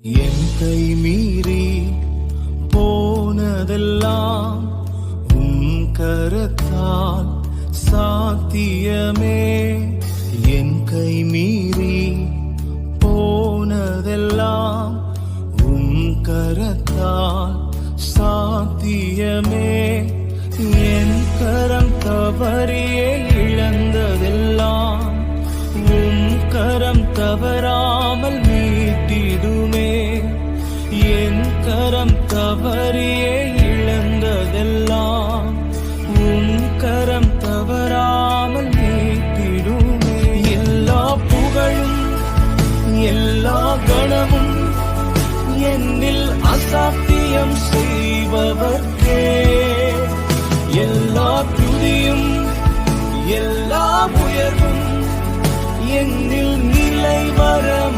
என் கை மீறி போனதெல்லாம் உம் கரத்தால் சாத்தியமே. என் கை மீறி போனதெல்லாம் உம் கரத்தால் சாத்தியமே. என் கரம் தவறியே இழந்ததெல்லாம் உம் கரம் தவறாமல் மீட்டிடுமே. என் கரம் தவறியே இழந்ததெல்லாம் உம் கரம் தவறாமல் மீட்டிடுமே. எல்லா புகழும் எல்லா கணமும் என்னில் அசாத்தியம் செய்பவர்க்கே. எல்லா துதியும் எல்லா உயர்வும் என்னில் நிலைவரமானவர்